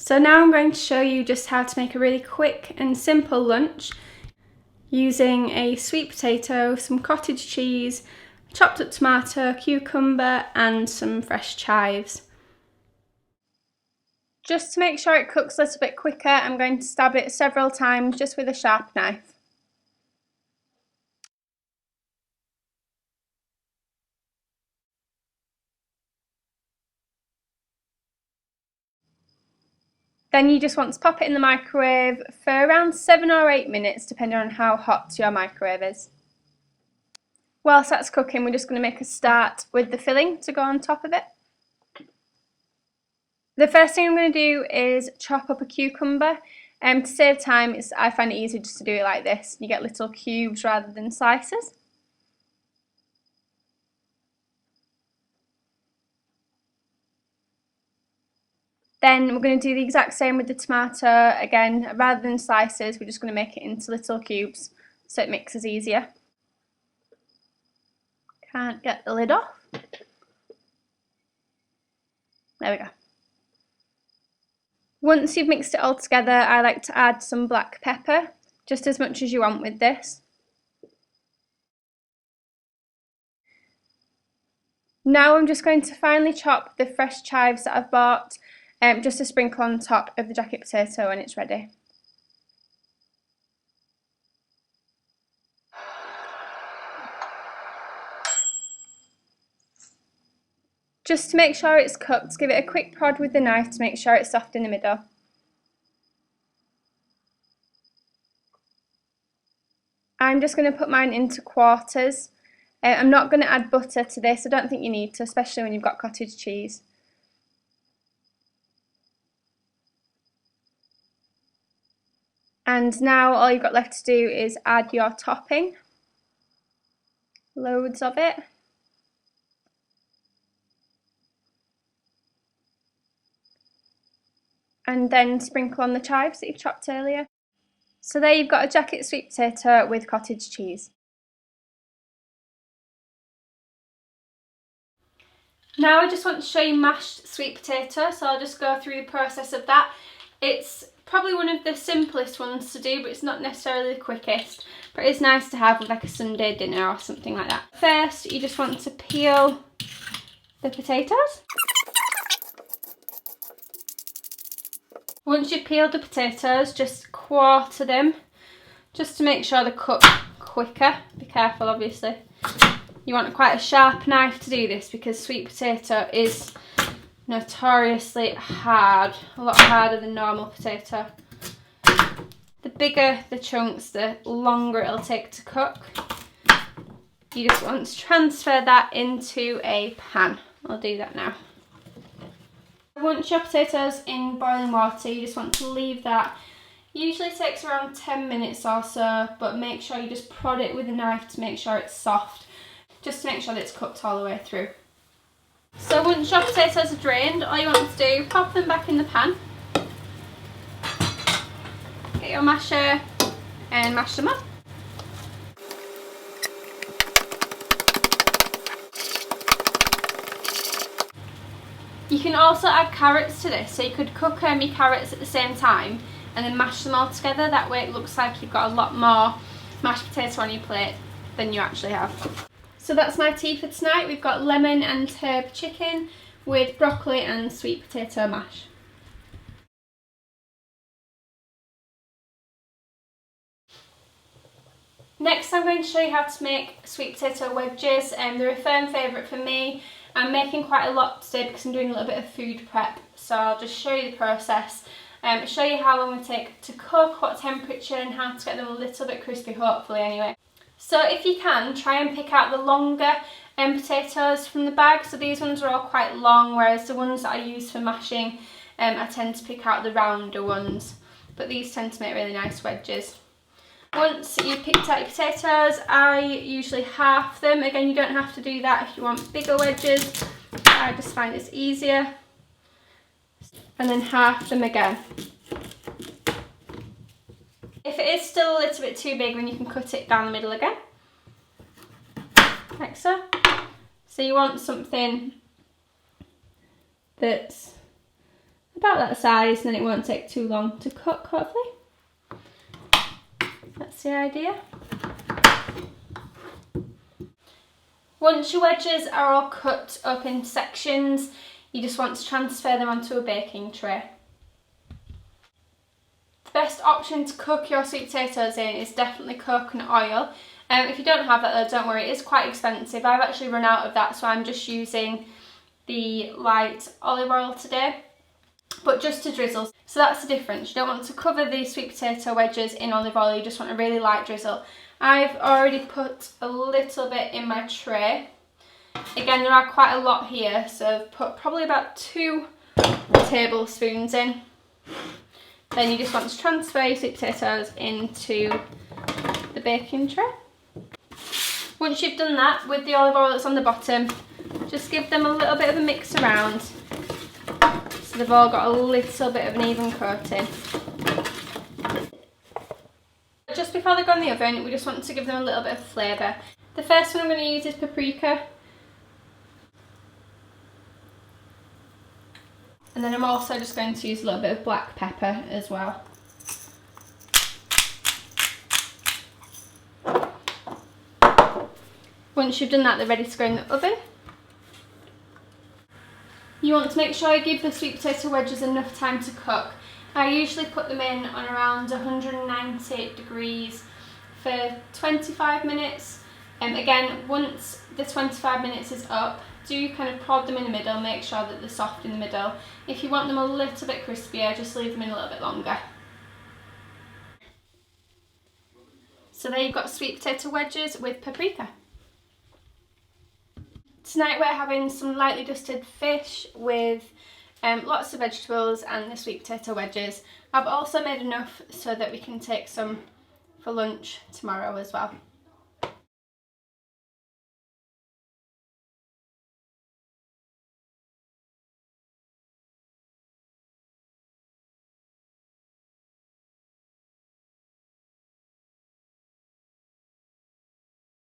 So now I'm going to show you just how to make a really quick and simple lunch using a sweet potato, some cottage cheese, chopped up tomato, cucumber and some fresh chives. Just to make sure it cooks a little bit quicker, I'm going to stab it several times just with a sharp knife. Then you just want to pop it in the microwave for around 7 or 8 minutes, depending on how hot your microwave is. Whilst that's cooking, we're just going to make a start with the filling to go on top of it. The first thing I'm going to do is chop up a cucumber. To save time, I find it easier just to do it like this. You get little cubes rather than slices. Then we're going to do the exact same with the tomato. Again, rather than slices, we're just going to make it into little cubes so it mixes easier. Can't get the lid off. There we go. Once you've mixed it all together, I like to add some black pepper, just as much as you want with this. Now I'm just going to finely chop the fresh chives that I've bought, just to sprinkle on top of the jacket potato when it's ready. Just to make sure it's cooked, give it a quick prod with the knife to make sure it's soft in the middle. I'm just going to put mine into quarters. I'm not going to add butter to this, I don't think you need to, especially when you've got cottage cheese. And now all you've got left to do is add your topping. Loads of it. And then sprinkle on the chives that you've chopped earlier. So there you've got a jacket sweet potato with cottage cheese. Now I just want to show you mashed sweet potato, so I'll just go through the process of that. It's probably one of the simplest ones to do, but it's not necessarily the quickest, but it's nice to have with like a Sunday dinner or something like that. First, you just want to peel the potatoes. Once you've peeled the potatoes, just quarter them, just to make sure they cook quicker. Be careful, obviously. You want quite a sharp knife to do this because sweet potato is notoriously hard, a lot harder than normal potato. The bigger the chunks, the longer it'll take to cook. You just want to transfer that into a pan. I'll do that now. Once your potatoes in boiling water, you just want to leave that. Usually takes around 10 minutes or so, but make sure you just prod it with a knife to make sure it's soft, just to make sure that it's cooked all the way through. So once your potatoes are drained, all you want to do, pop them back in the pan. Get your masher and mash them up. You can also add carrots to this, so you could cook your carrots at the same time and then mash them all together. That way it looks like you've got a lot more mashed potato on your plate than you actually have. So that's my tea for tonight. We've got lemon and herb chicken with broccoli and sweet potato mash. Next I'm going to show you how to make sweet potato wedges. They're a firm favourite for me. I'm making quite a lot today because I'm doing a little bit of food prep, so I'll just show you the process, show you how long they take to cook, what temperature, and how to get them a little bit crispy, hopefully anyway. So if you can, try and pick out the longer potatoes from the bag. So these ones are all quite long, whereas the ones that I use for mashing, I tend to pick out the rounder ones, but these tend to make really nice wedges. Once you've picked out your potatoes, I usually half them. Again, you don't have to do that if you want bigger wedges. I just find it's easier. And then half them again. If it is still a little bit too big, then you can cut it down the middle again. Like so. So you want something that's about that size, and then it won't take too long to cook, hopefully. That's the idea. Once your wedges are all cut up in sections, you just want to transfer them onto a baking tray. The best option to cook your sweet potatoes in is definitely coconut oil. If you don't have that though, don't worry, it is quite expensive. I've actually run out of that, so I'm just using the light olive oil today, but just to drizzle. So that's the difference. You don't want to cover the sweet potato wedges in olive oil, you just want a really light drizzle. I've already put a little bit in my tray. Again, there are quite a lot here, so I've put probably about 2 tablespoons in. Then you just want to transfer your sweet potatoes into the baking tray. Once you've done that, with the olive oil that's on the bottom, just give them a little bit of a mix around so they've all got a little bit of an even coating. Just before they go in the oven, we just want to give them a little bit of flavour. The first one I'm going to use is paprika. And then I'm also just going to use a little bit of black pepper as well. Once you've done that, they're ready to go in the oven. You want to make sure you give the sweet potato wedges enough time to cook. I usually put them in on around 190 degrees for 25 minutes. Again, once the 25 minutes is up, do kind of prod them in the middle, make sure that they're soft in the middle. If you want them a little bit crispier, just leave them in a little bit longer. So there you've got sweet potato wedges with paprika. Tonight we're having some lightly dusted fish with lots of vegetables and the sweet potato wedges. I've also made enough so that we can take some for lunch tomorrow as well.